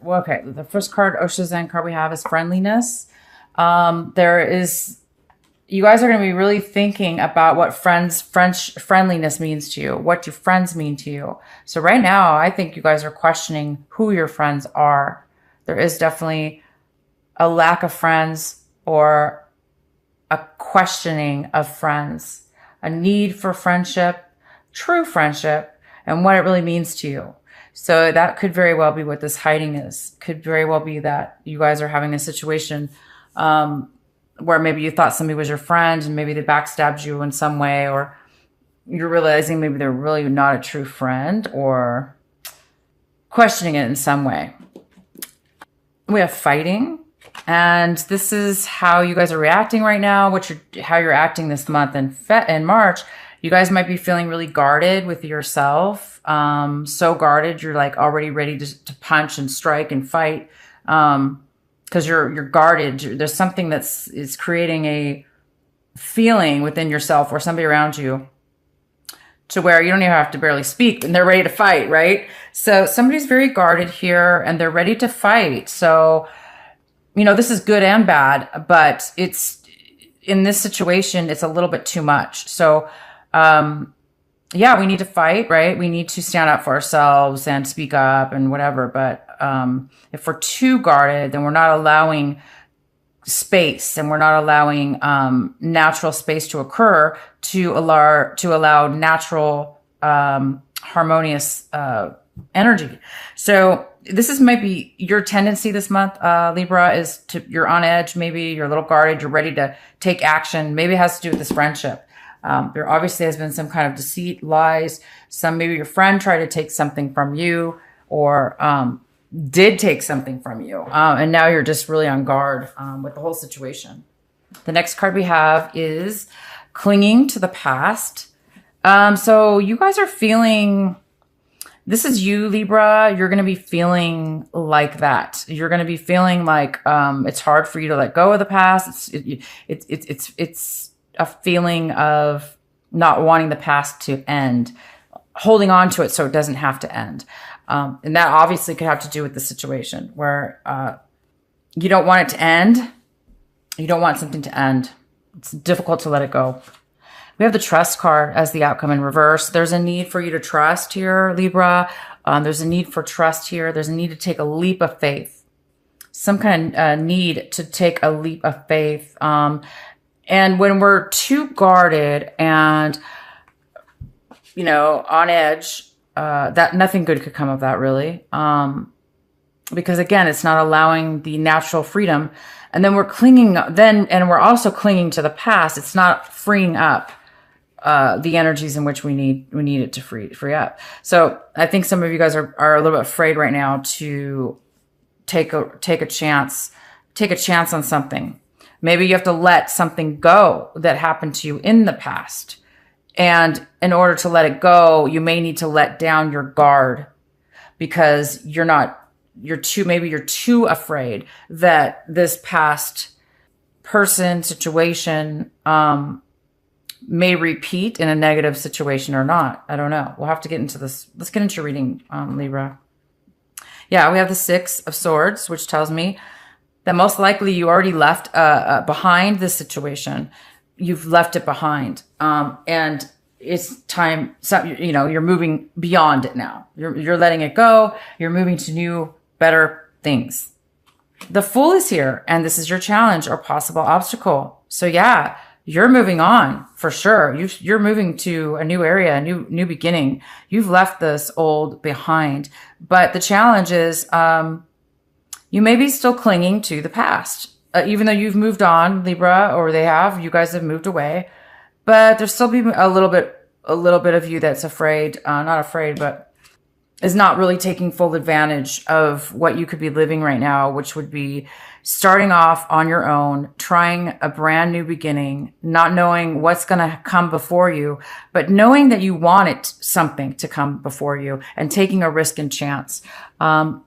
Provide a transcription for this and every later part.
well, okay, the first card, Oshizan card we have is friendliness. You guys are going to be really thinking about what friendliness means to you. What do friends mean to you? So right now, I think you guys are questioning who your friends are. There is definitely a lack of friends or a questioning of friends, a need for friendship, true friendship, and what it really means to you. So that could very well be what this hiding is. Could very well be that you guys are having a situation where maybe you thought somebody was your friend and maybe they backstabbed you in some way, or you're realizing maybe they're really not a true friend, or questioning it in some way. We have fighting, and this is how you guys are reacting right now, how you're acting this month in March. You guys might be feeling really guarded with yourself. So guarded, you're like already ready to punch and strike and fight. Because you're guarded. There's something is creating a feeling within yourself or somebody around you to where you don't even have to barely speak and they're ready to fight, right? So somebody's very guarded here and they're ready to fight. So, this is good and bad, but it's in this situation, it's a little bit too much. So, yeah, we need to fight, right? We need to stand up for ourselves and speak up and whatever. But if we're too guarded, then we're not allowing space and we're not allowing natural space to occur to allow natural harmonious energy. So might be your tendency this month, Libra, is you're on edge, maybe you're a little guarded, you're ready to take action. Maybe it has to do with this friendship. There obviously has been some kind of deceit, lies. Maybe your friend tried to take something from you or did take something from you. And now you're just really on guard with the whole situation. The next card we have is clinging to the past. So you guys are feeling, this is you, Libra. You're going to be feeling like that. You're going to be feeling like it's hard for you to let go of the past. It's a feeling of not wanting the past to end, holding on to it so it doesn't have to end. And that obviously could have to do with the situation where you don't want it to end. You don't want something to end. It's difficult to let it go. We have the trust card as the outcome in reverse. There's a need for you to trust here, Libra. There's a need for trust here. There's a need to take a leap of faith. Some kind of need to take a leap of faith. And when we're too guarded and, on edge, that nothing good could come of that really. Because again, it's not allowing the natural freedom. And then we're also clinging to the past. It's not freeing up, the energies in which we need it to free up. So I think some of you guys are a little bit afraid right now to take a chance on something. Maybe you have to let something go that happened to you in the past. And in order to let it go, you may need to let down your guard because you're too afraid that this past person, situation, may repeat in a negative situation or not. I don't know. We'll have to get into this. Let's get into your reading, Libra. Yeah, we have the Six of Swords, which tells me that most likely you already left behind this situation. You've left it behind. And it's time, you're moving beyond it now. You're letting it go. You're moving to new, better things. The Fool is here, and this is your challenge or possible obstacle. So yeah, you're moving on for sure. You're moving to a new area, a new beginning. You've left this old behind. But the challenge is, you may be still clinging to the past, even though you've moved on, Libra, or you guys have moved away, but there's still be a little bit of you that's afraid, not afraid, but is not really taking full advantage of what you could be living right now, which would be starting off on your own, trying a brand new beginning, not knowing what's going to come before you, but knowing that you wanted something to come before you and taking a risk and chance. And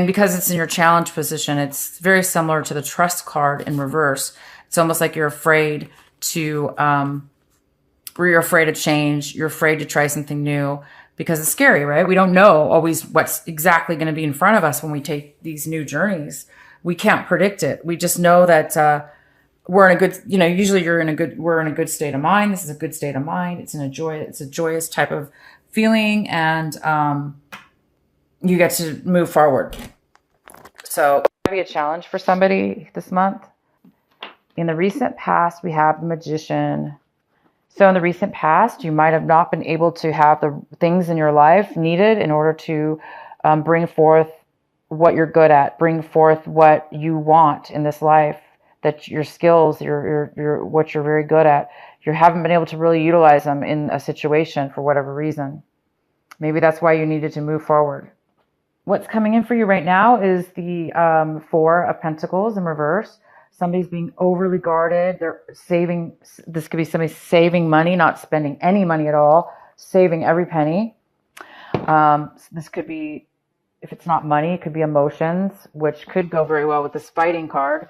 because it's in your challenge position, it's very similar to the Trust card in reverse. It's almost like you're afraid of change. You're afraid to try something new because it's scary, right? We don't know always what's exactly going to be in front of us when we take these new journeys. We can't predict it. We just know that we're in a good, usually we're in a good state of mind. This is a good state of mind. It's a joyous type of feeling, and you get to move forward. So it might be a challenge for somebody this month. In the recent past, we have the Magician. So in the recent past, you might have not been able to have the things in your life needed in order to bring forth what you're good at, bring forth what you want in this life, that your skills, your what you're very good at. You haven't been able to really utilize them in a situation for whatever reason. Maybe that's why you needed to move forward. What's coming in for you right now is the Four of Pentacles in reverse. Somebody's being overly guarded. They're saving. This could be somebody saving money, not spending any money at all, saving every penny. This could be, if it's not money, it could be emotions, which could go very well with this fighting card.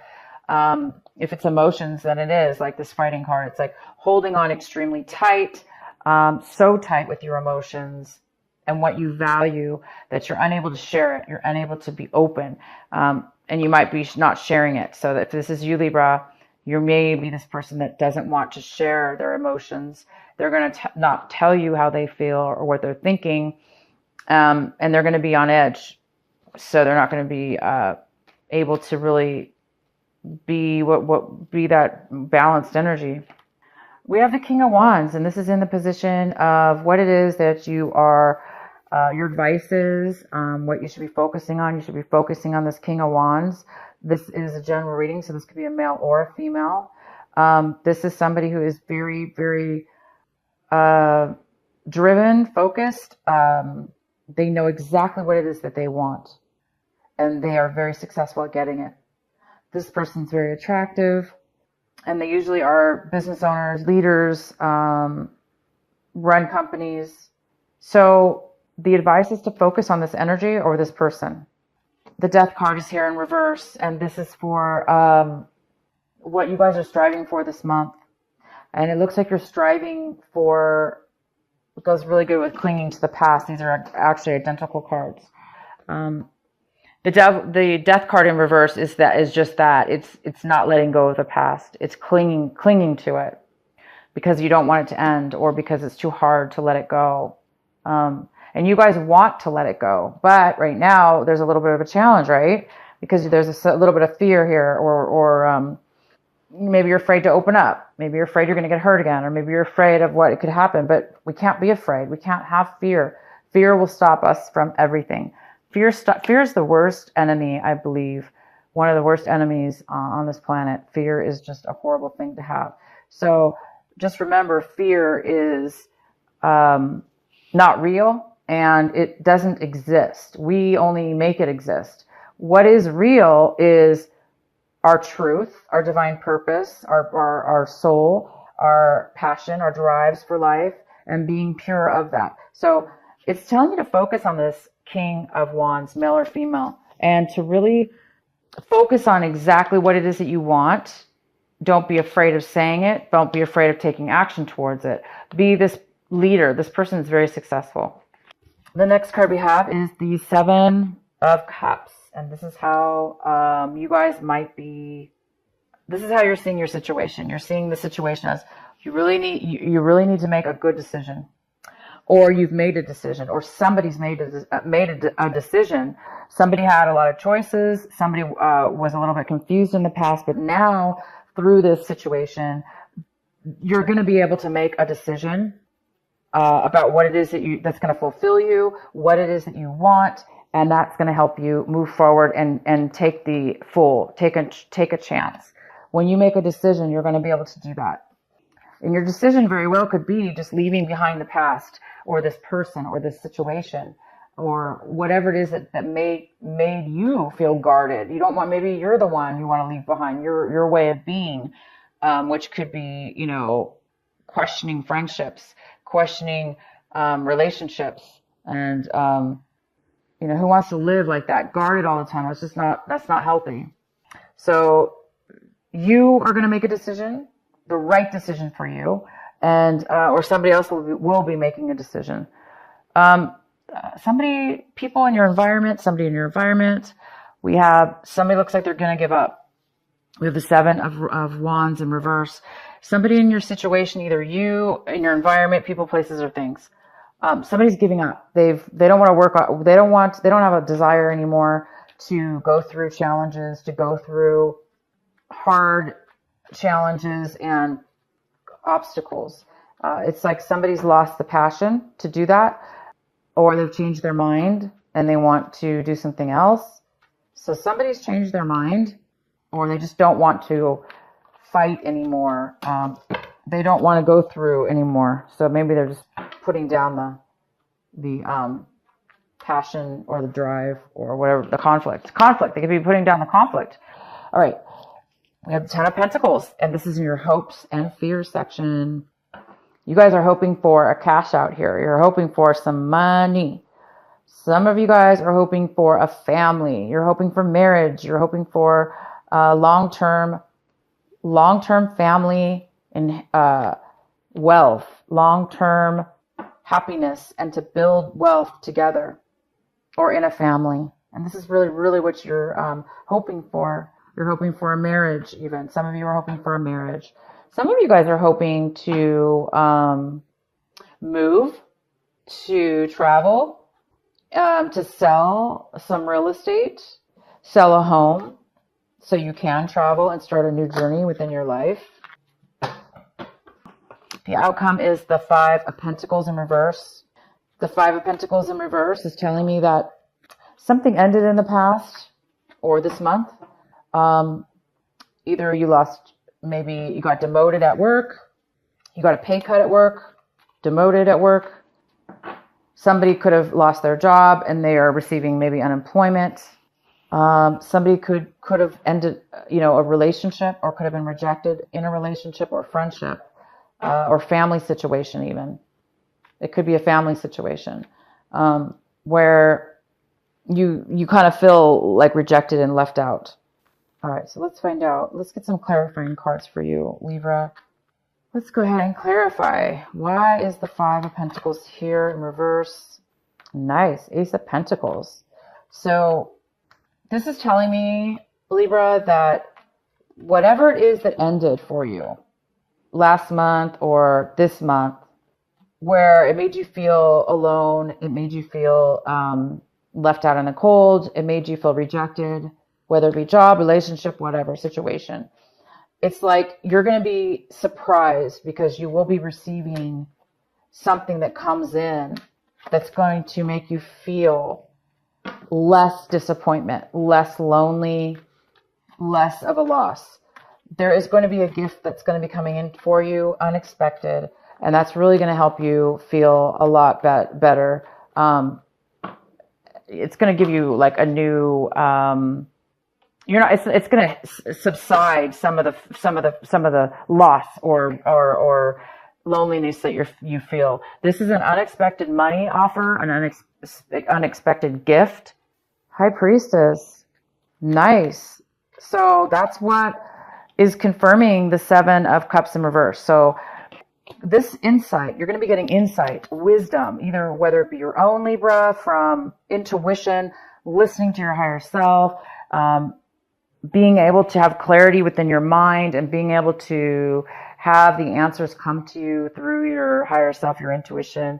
If it's emotions, then it is like this fighting card. It's like holding on extremely tight, so tight with your emotions and what you value that you're unable to share it. You're unable to be open. And you might be not sharing it. So if this is you, Libra, you may be this person that doesn't want to share their emotions. They're going to not tell you how they feel or what they're thinking. And they're going to be on edge. So they're not going to be able to really be be that balanced energy. We have the King of Wands, and this is in the position of what it is that you are, your advice is, what you should be focusing on. You should be focusing on this King of Wands. This is a general reading, so this could be a male or a female. This is somebody who is very, very driven, focused. They know exactly what it is that they want, and they are very successful at getting it. This person's very attractive, and they usually are business owners, leaders, run companies. So the advice is to focus on this energy or this person. The Death card is here in reverse, and this is for what you guys are striving for this month. And it looks like you're striving for, it goes really good with clinging to the past. These are actually identical cards. The Death card in reverse is just that. It's not letting go of the past. It's clinging to it because you don't want it to end, or because it's too hard to let it go. And you guys want to let it go, but right now there's a little bit of a challenge, right? Because there's a little bit of fear here, or maybe you're afraid to open up. Maybe you're afraid you're going to get hurt again, or maybe you're afraid of what could happen. But we can't be afraid. We can't have fear. Fear will stop us from everything. Fear is the worst enemy, I believe. One of the worst enemies on this planet. Fear is just a horrible thing to have. So just remember, fear is not real, and it doesn't exist. We only make it exist. What is real is our truth, our divine purpose, our soul, our passion, our drives for life, and being pure of that. So it's telling you to focus on this King of Wands, male or female, and to really focus on exactly what it is that you want. Don't be afraid of saying it. Don't be afraid of taking action towards it. Be this leader. This person is very successful. The next card we have is the Seven of Cups. And this is how you guys might be. This is how you're seeing your situation. You're seeing the situation as you really need to make a good decision. Or you've made a decision, or somebody's made a decision. Somebody had a lot of choices. Somebody was a little bit confused in the past, but now through this situation, you're going to be able to make a decision about what it is that's going to fulfill you, what it is that you want, and that's going to help you move forward and take a chance. When you make a decision, you're going to be able to do that. And your decision very well could be just leaving behind the past, or this person, or this situation, or whatever it is that made you feel guarded. You don't want, maybe you're the one you want to leave behind your way of being, which could be, questioning friendships, questioning relationships, and who wants to live like that, guarded all the time? That's not healthy. So you are going to make a decision, the right decision for you, and or somebody else will be making a decision. People in your environment, somebody in your environment. We have somebody looks like they're going to give up. We have the Seven of Wands in reverse. Somebody in your situation, either you, in your environment, people, places, or things. Somebody's giving up. They don't want to work. They don't have a desire anymore to go through challenges, to go through hard challenges and obstacles. It's like somebody's lost the passion to do that, or they've changed their mind and they want to do something else. So somebody's changed their mind, or they just don't want to fight anymore. They don't want to go through anymore. So maybe they're just putting down the passion or the drive or whatever, the conflict. They could be putting down the conflict. All right. We have the Ten of Pentacles, and this is in your hopes and fears section. You guys are hoping for a cash out here. You're hoping for some money. Some of you guys are hoping for a family. You're hoping for marriage. You're hoping for long-term family and wealth, long-term happiness, and to build wealth together or in a family. And this is really, really what you're hoping for. You're hoping for a marriage even. Some of you are hoping for a marriage. Some of you guys are hoping to move, to travel, to sell some real estate, sell a home, so you can travel and start a new journey within your life. The outcome is the Five of Pentacles in reverse. The Five of Pentacles in reverse is telling me that something ended in the past or this month. Either maybe you got demoted at work, you got a pay cut at work, demoted at work. Somebody could have lost their job and they are receiving maybe unemployment. Somebody could have ended, a relationship, or could have been rejected in a relationship or friendship, or family situation even. It could be a family situation, where you kind of feel like rejected and left out. All right, so let's find out. Let's get some clarifying cards for you, Libra. Let's go ahead and clarify. Why is the Five of Pentacles here in reverse? Nice, Ace of Pentacles. So this is telling me, Libra, that whatever it is that ended for you last month or this month, where it made you feel alone, it made you feel left out in the cold, it made you feel rejected, whether it be job, relationship, whatever situation. It's like you're going to be surprised because you will be receiving something that comes in that's going to make you feel less disappointment, less lonely, less of a loss. There is going to be a gift that's going to be coming in for you, unexpected, and that's really going to help you feel a lot better. It's going to give you like a new, it's going to subside some of the loss or loneliness that you feel. This is an unexpected money offer, an unexpected gift. High Priestess. Nice. So that's what is confirming the Seven of Cups in reverse. So this insight, you're going to be getting insight, wisdom, either whether it be your own, Libra, from intuition, listening to your higher self, being able to have clarity within your mind, and being able to have the answers come to you through your higher self, your intuition.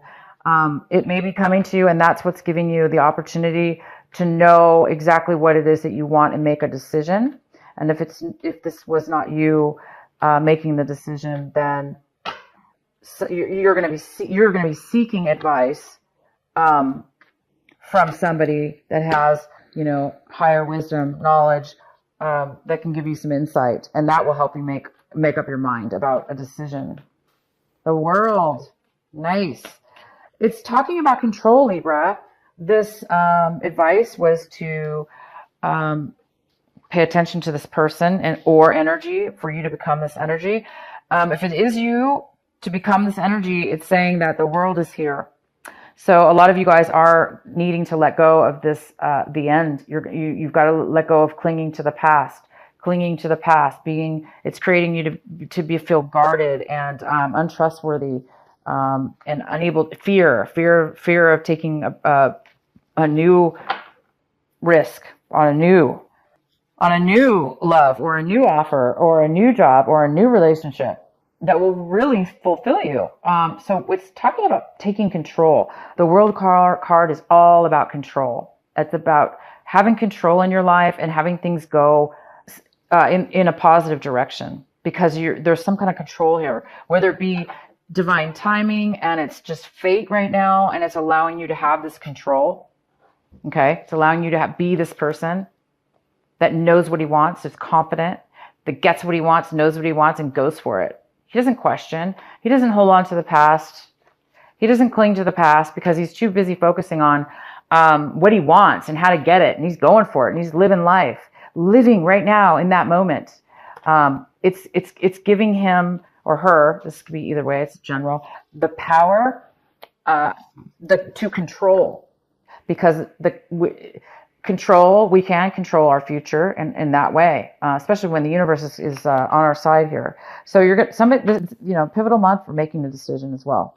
It may be coming to you, and that's what's giving you the opportunity to know exactly what it is that you want and make a decision. And if this was not you making the decision, then you're going to be seeking advice from somebody that has higher wisdom, knowledge, that can give you some insight, and that will help you make up your mind about a decision. The World. Nice. It's talking about control, Libra. This advice was to pay attention to this person or energy, for you to become this energy. If it is you to become this energy, it's saying that the world is here. So a lot of you guys are needing to let go of this, the end. You've got to let go of clinging to the past. It's creating you to feel guarded and untrustworthy. and unable fear of taking a new risk on a new love or a new offer or a new job or a new relationship that will really fulfill you. So it's talking about taking control. The World card is all about control. It's about having control in your life and having things go in a positive direction, because there's some kind of control here, whether it be divine timing and it's just fate right now and it's allowing you to have this control. Okay, it's allowing you to be this person that knows what he wants, is confident, that gets what he wants, knows what he wants, and goes for it. He doesn't question. He doesn't hold on to the past. He doesn't cling to the past because he's too busy focusing on what he wants and how to get it. And he's going for it. And he's living life, living right now in that moment. It's giving him or her, this could be either way, it's general, the power to control. Because we can control our future in that way, especially when the universe is on our side here. So you're pivotal month for making a decision as well.